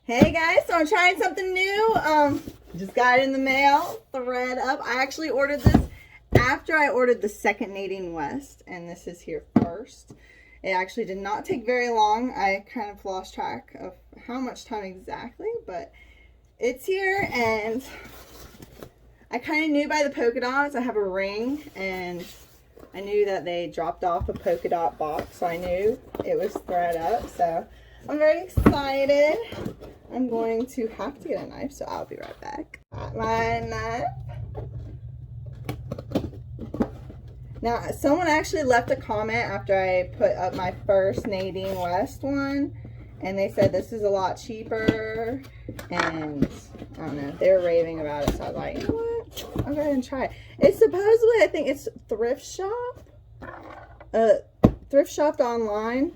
Hey guys, so I'm trying something new. Just got it in the mail, THRED up. I actually ordered this after I ordered the second Nadine West, and this is here first. It actually did not take very long. I kind of lost track of how much time exactly, but it's here, and I kind of knew by the polka dots. I have a ring, and I knew that they dropped off a polka dot box, so I knew it was THRED up, so I'm very excited. I'm going to have to get a knife, so I'll be right back. Got my knife. Now, someone actually left a comment after I put up my first Nadine West one, and they said this is a lot cheaper, and I don't know, they were raving about it, so I was like, you know what, I'll go ahead and try it. It's supposedly, I think it's thrift shop online.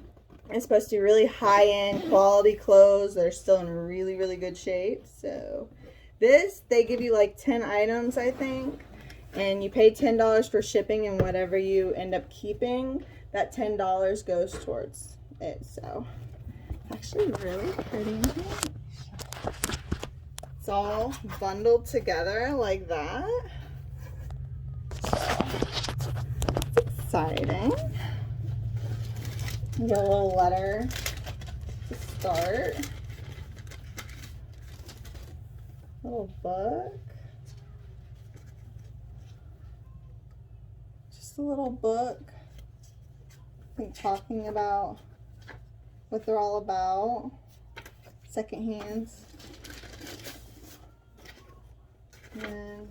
It's supposed to be really high-end quality clothes that are still in really, really good shape. So this, they give you like 10 items, I think. And you pay $10 for shipping, and whatever you end up keeping, that $10 goes towards it. So it's actually really pretty. It's all bundled together like that. So it's exciting. Get a little letter to start. Little book. Just a little book. I think talking about what they're all about. Secondhands. And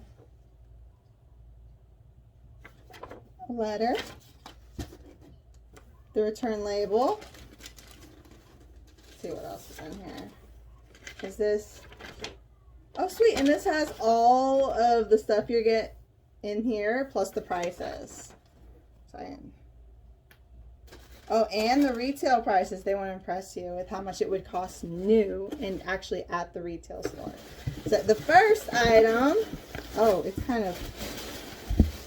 a letter. The return label. Let's see what else is in here. Is this? Oh, sweet. And this has all of the stuff you get in here, plus the prices. Oh, and the retail prices. They want to impress you with how much it would cost new and actually at the retail store. So the first item, oh, it's kind of,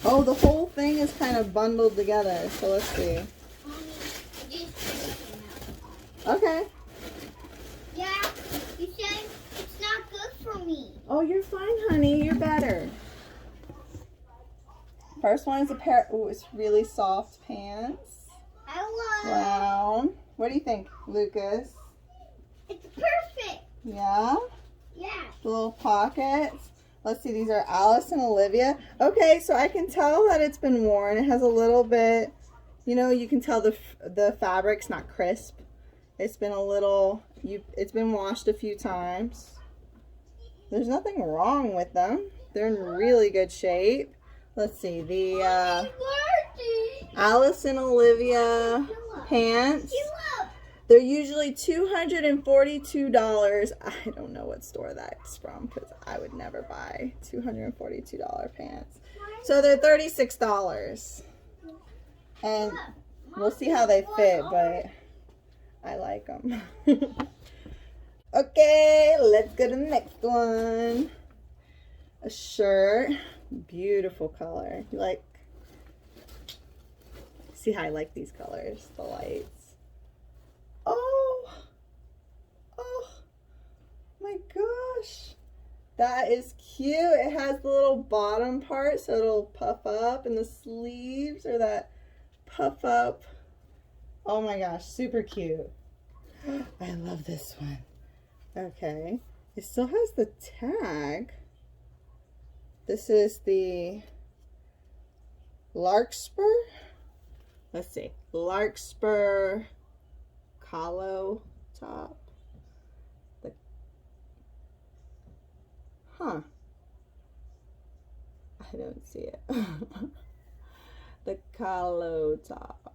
oh, the whole thing is kind of bundled together. So let's see. Okay. Yeah, you said it's not good for me. Oh, you're fine, honey. You're better. First one is a pair. Oh, it's really soft pants. Hello. Brown. What do you think, Lucas? It's perfect. Yeah? Yeah. Little pockets. Let's see. These are Alice and Olivia. Okay, so I can tell that it's been worn. It has a little bit, you know, you can tell the fabric's not crisp. It's been a little, it's been washed a few times. There's nothing wrong with them. They're in really good shape. Let's see, the Alice and Olivia pants. They're usually $242. I don't know what store that's from because I would never buy $242 pants. So they're $36. And we'll see how they fit, but I like them. Okay, let's go to the next one. A shirt. Beautiful color. You like, see how I like these colors, the lights. Oh my gosh. That is cute. It has the little bottom part so it'll puff up, and the sleeves are that puff up. Oh my gosh, super cute. I love this one. Okay, it still has the tag. This is the Larkspur. Let's see, Larkspur collar top. I don't see it. The collar top.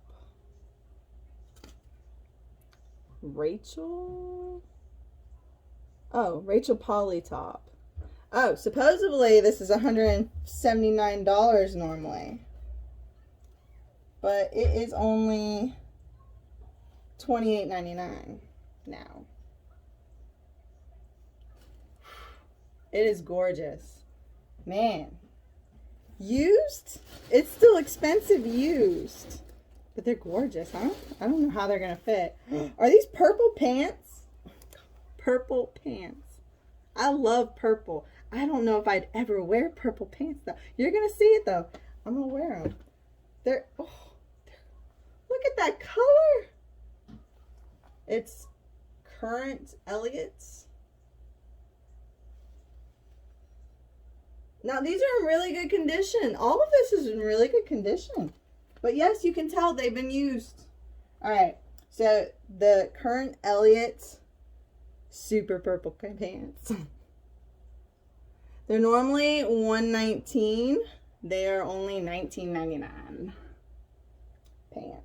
Rachel Polly top. Oh, supposedly this is $179 normally, but it is only $28.99 now. It is gorgeous, man. Used? It's still expensive used. But they're gorgeous, huh? I don't know how they're gonna fit. Are these purple pants? purple pants. I love purple. I don't know if I'd ever wear purple pants though. You're gonna see it though. I'm gonna wear them. Look at that color. It's Current Elliott's. Now these are in really good condition. All of this is in really good condition. But yes, you can tell they've been used. All right, so the Current Elliott's super purple pants. They're normally $119. They are only $19.99. Pants.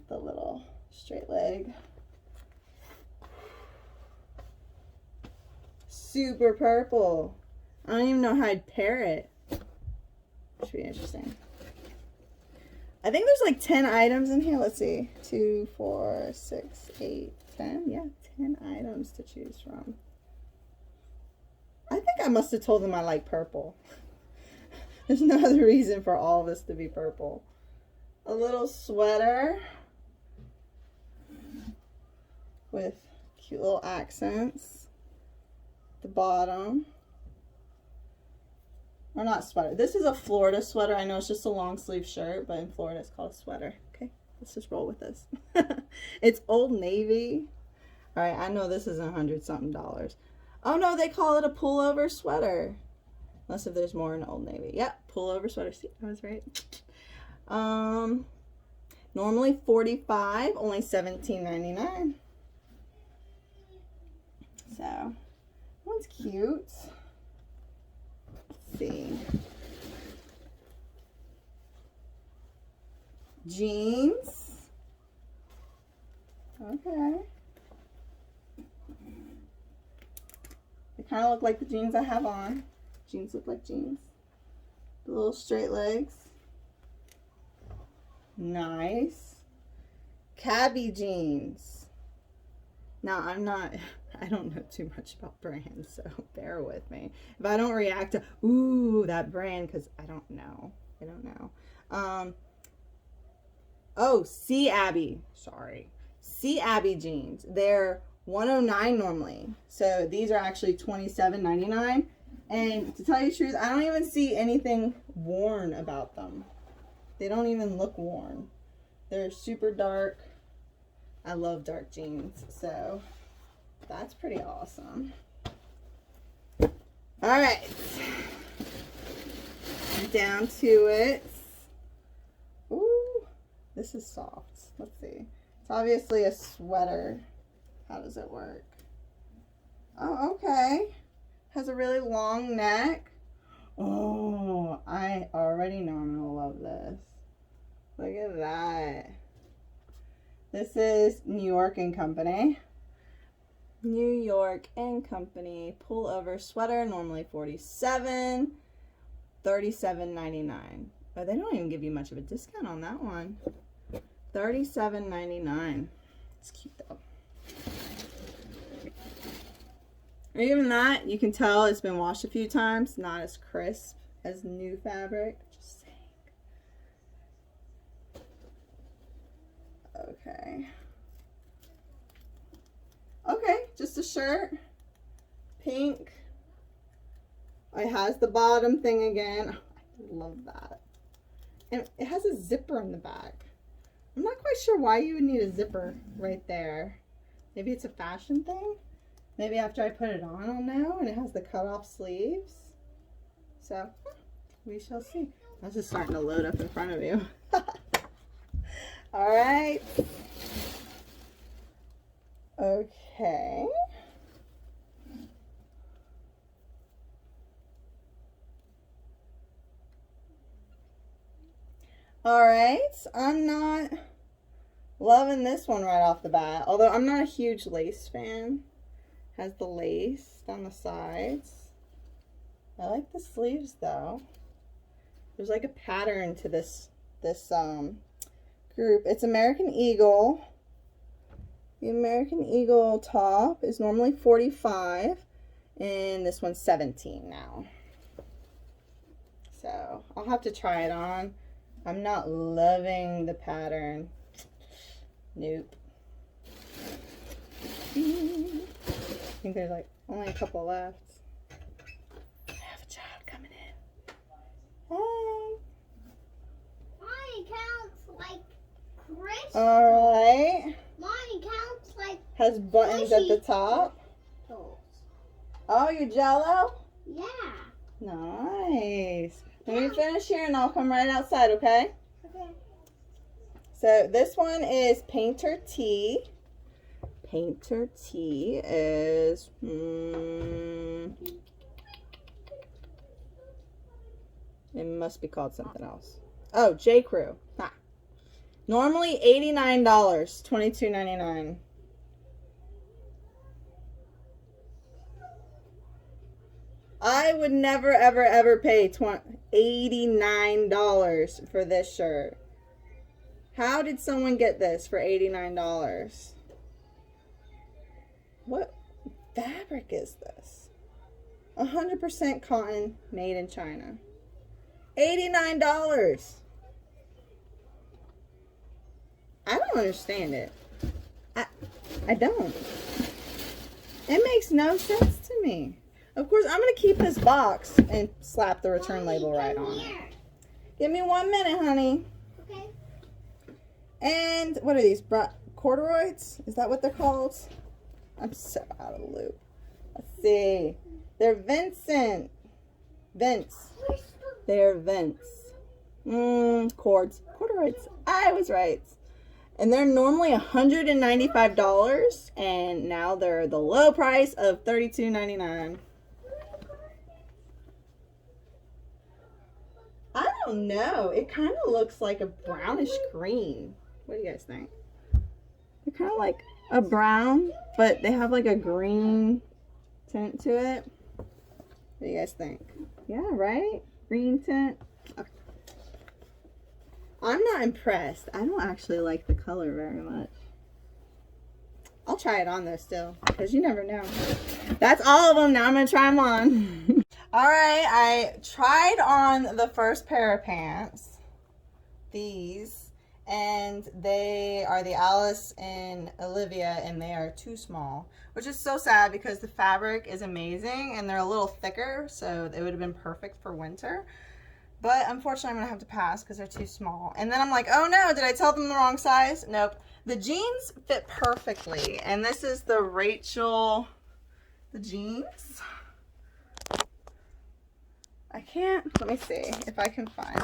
The little straight leg. Super purple. I don't even know how I'd pair it. Should be interesting. I think there's like 10 items in here. Let's see. 2, 4, 6, 8, 10. Yeah, 10 items to choose from. I think I must have told them I like purple. There's no other reason for all of this to be purple. A little sweater with cute little accents. The bottom. Or not sweater. This is a Florida sweater. I know it's just a long sleeve shirt, but in Florida it's called a sweater. Okay, let's just roll with this. It's Old Navy. All right, I know this is $100-something. Oh no, they call it a pullover sweater. Unless if there's more in Old Navy. Yep, pullover sweater. See, I was right. Normally $45, only $17.99. So, one's cute. Let's see. Jeans. Okay. They kind of look like the jeans I have on. Jeans look like jeans. The little straight legs. Nice. Cabby jeans. Now, I don't know too much about brands, so bear with me. If I don't react to, ooh, that brand, because I don't know. Oh, C. Abby. Sorry. C. Abby jeans. They're $109 normally. So these are actually $27.99. And to tell you the truth, I don't even see anything worn about them. They don't even look worn. They're super dark. I love dark jeans, so that's pretty awesome. All right, down to it. Ooh, this is soft. Let's see. It's obviously a sweater. How does it work? Oh, okay. Has a really long neck. Oh, I already know I'm gonna love this. Look at that. This is New York & Company. New York & Company pullover sweater, normally $47, $37.99. Oh, they don't even give you much of a discount on that one. $37.99. It's cute though. Even that, you can tell it's been washed a few times. Not as crisp as new fabric. Just saying. Okay. Okay, just a shirt. Pink. It has the bottom thing again. I love that. And it has a zipper in the back. I'm not quite sure why you would need a zipper right there. Maybe it's a fashion thing. Maybe after I put it on, I'll know. And it has the cut-off sleeves. So, we shall see. This is starting to load up in front of you. All right. Okay. All right. I'm not loving this one right off the bat. Although I'm not a huge lace fan. Has the lace down the sides. I like the sleeves though. There's like a pattern to this group. It's American Eagle. The American Eagle top is normally $45 and this one's $17 now. So I'll have to try it on. I'm not loving the pattern. Nope. I think there's like only a couple left. I have a child coming in. Hey. Mine counts like Christmas. Alright. Mine counts like Has buttons at the top. dolls. Oh, your Jello? Yeah. Nice. Let me finish here and I'll come right outside, okay? Okay. So this one is Painter Tea. Painter Tea is it must be called something else. Oh, J. Crew. Ha. Normally $89, $22.99. I would never, ever, ever pay $89 for this shirt. How did someone get this for $89? What fabric is this? 100% cotton, made in China. $89. I don't understand it. I don't. It makes no sense to me. Of course, I'm going to keep this box and slap the return label right on it. Give me 1 minute, honey. Okay. And what are these? Corduroys? Is that what they're called? I'm so out of the loop. Let's see. They're Vincent. Vince. They're Vince. Corduroys. I was right. And they're normally $195, and now they're the low price of $32.99. I don't know. It kind of looks like a brownish green. What do you guys think? They're kind of like a brown, but they have like a green tint to it. What do you guys think? Yeah, right? Green tint. Okay. I'm not impressed. I don't actually like the color very much. I'll try it on though still, because you never know. That's all of them. Now I'm going to try them on. All right, I tried on the first pair of pants, these, and they are the Alice and Olivia, and they are too small, which is so sad because the fabric is amazing and they're a little thicker, so it would have been perfect for winter. But unfortunately, I'm going to have to pass because they're too small. And then I'm like, oh no, did I tell them the wrong size? Nope. The jeans fit perfectly, and this is the Rachel, the jeans. I can't, let me see if I can find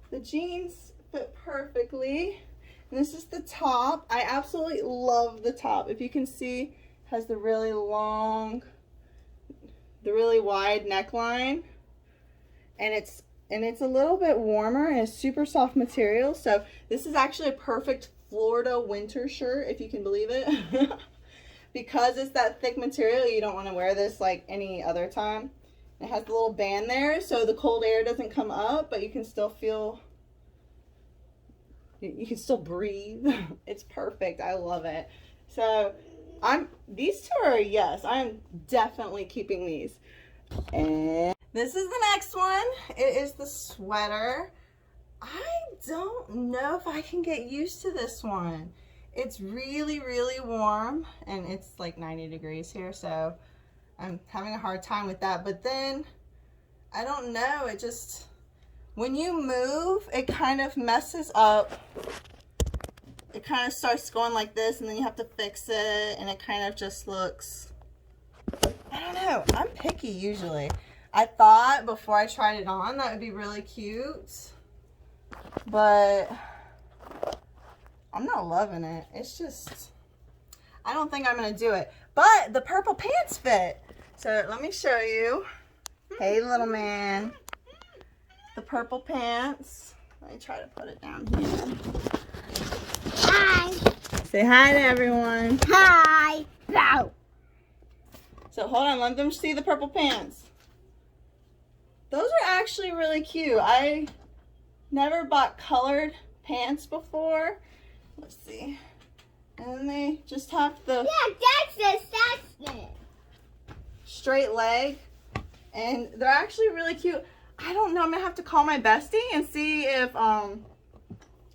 the jeans fit perfectly. And this is the top. I absolutely love the top. If you can see, it has the really long, the really wide neckline. And it's a little bit warmer and it's super soft material. So this is actually a perfect Florida winter shirt, if you can believe it. Because it's that thick material, you don't want to wear this like any other time. It has the little band there, so the cold air doesn't come up, but you can still feel, you can still breathe. It's perfect. I love it. So these two are a yes. I'm definitely keeping these. And this is the next one. It is the sweater. I don't know if I can get used to this one. It's really, really warm, and it's like 90 degrees here, so I'm having a hard time with that. But then, I don't know, it just, when you move, it kind of messes up. It kind of starts going like this, and then you have to fix it, and it kind of just looks, I don't know, I'm picky usually. I thought before I tried it on that would be really cute, but I'm not loving it. It's just, I don't think I'm going to do it. But the purple pants fit. So let me show you. Hey, little man. The purple pants. Let me try to put it down here. Hi. Say hi to everyone. Hi. No. So hold on, let them see the purple pants. Those are actually really cute. I never bought colored pants before. Let's see. And they just have the That's it. straight leg. And they're actually really cute. I don't know. I'm going to have to call my bestie and see if I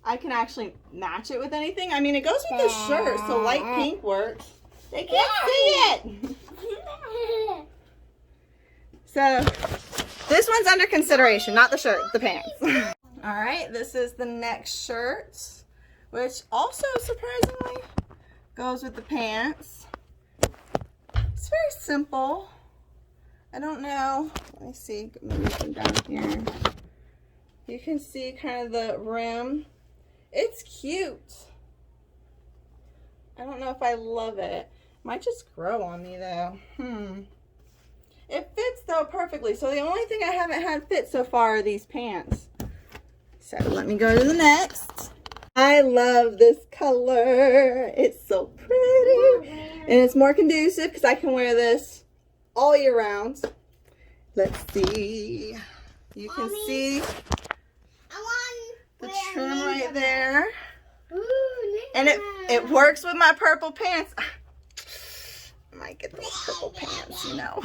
I can actually match it with anything. I mean, it goes with the shirt, so light pink works. They can't see it. So this one's under consideration, not the shirt, the pants. All right, this is the next shirt, which also surprisingly goes with the pants. It's very simple. I don't know. Let me see. Maybe from down here. You can see kind of the rim. It's cute. I don't know if I love it. Might just grow on me though. It fits though perfectly. So the only thing I haven't had fit so far are these pants. So let me go to the next. I love this color. It's so pretty. And it's more conducive because I can wear this all year round. Let's see. You can see the trim right there. And it works with my purple pants. I might get those purple pants, you know.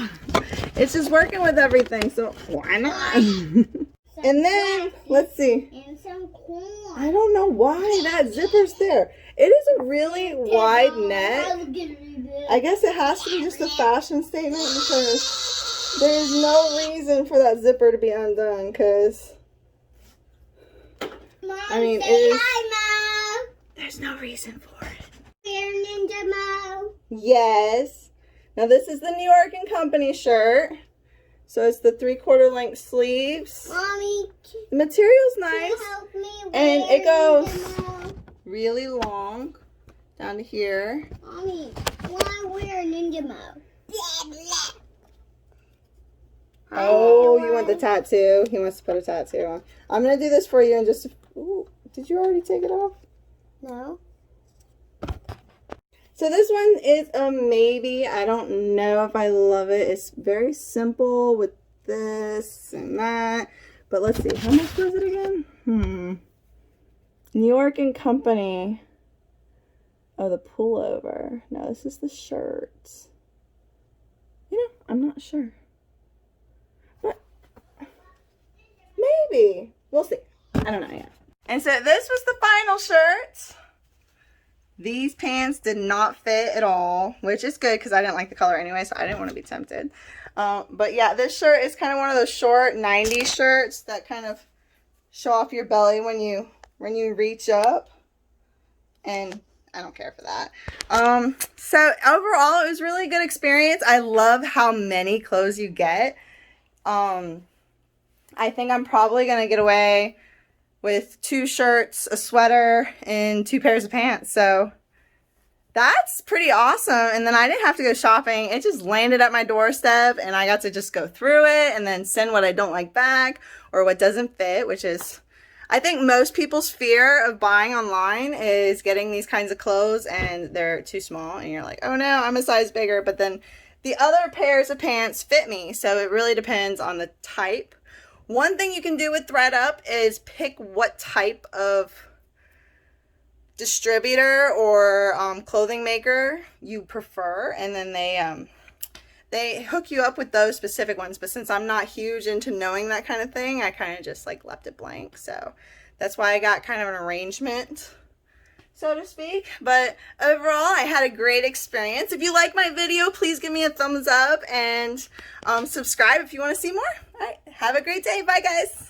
It's just working with everything, so why not? And then, let's see. I don't know why that zipper's there. It is a really wide neck. I guess it has to be just a fashion statement because there's no reason for that zipper to be undone because, I mean, it is, there's no reason for it. Yes. Now this is the New York & Company shirt. So it's the 3/4 length sleeves. Mommy, the material's nice. And it goes really long down to here. Mommy, why wear Ninja Mo? Oh, you want the tattoo? He wants to put a tattoo on. I'm going to do this for you in just a... Ooh, did you already take it off? No. So this one is a maybe. I don't know if I love it. It's very simple with this and that. But let's see. How much was it again? New York & Company. Oh, the pullover. No, this is the shirt. You know, I'm not sure. But maybe. We'll see. I don't know yet. And so this was the final shirt. These pants did not fit at all, which is good because I didn't like the color anyway, so I didn't want to be tempted. But yeah, this shirt is kind of one of those short 90s shirts that kind of show off your belly when you reach up. And I don't care for that. So overall, it was really a good experience. I love how many clothes you get. I think I'm probably going to get away with 2 shirts, a sweater, and 2 pairs of pants. So that's pretty awesome. And then I didn't have to go shopping. It just landed at my doorstep and I got to just go through it and then send what I don't like back or what doesn't fit, which is, I think most people's fear of buying online is getting these kinds of clothes and they're too small and you're like, oh no, I'm a size bigger. But then the other pairs of pants fit me. So it really depends on the type. One thing you can do with ThreadUp is pick what type of distributor or clothing maker you prefer, and then they hook you up with those specific ones. But since I'm not huge into knowing that kind of thing, I kind of just like left it blank. So that's why I got kind of an arrangement, so to speak. But overall, I had a great experience. If you like my video, please give me a thumbs up and subscribe if you want to see more. All right, have a great day. Bye, guys.